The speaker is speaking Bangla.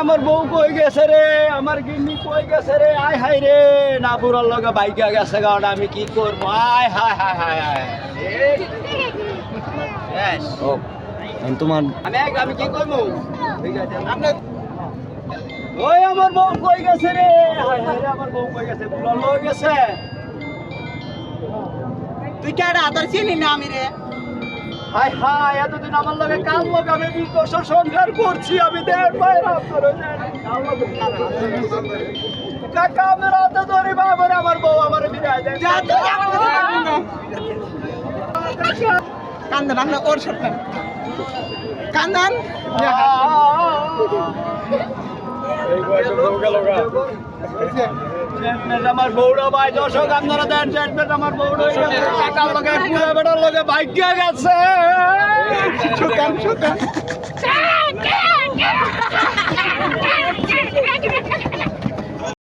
আমার বউ কই গেছে রে, আমার গিন্নি কই গেছে রে, আয় হায় রে, না বুড়ার লগে বাইকা গেছে গাওটা, আমি কি করবো, আয় হায় হায় হায় হায় ও তোমার আমি কি করবো, ওই আমার বউ কই গেছে রে, হায় হায় রে, আমার বউ কই গেছে, বুড়ার লগে গেছে। তুই কেডা তোর চিনি না আমি রে। হায় হায়, এতদিন আমার লগে কাল লগে আমি 20 বছর সংসার করছি, আমি দেড় বাইরে করে কাকা আমার হাতে ধরে বাবার, আমার বউ আমার বিদায় দেয়। যা তুই আমার কথা রাখবি না। কান্দন আমরা ওর সাথে কান্দন আমার বউরা ভাই দর্শক আপনারা দেন, আমার বউরা কাকার লগে পুরো বেটার লগে ভাগ্য গেছে।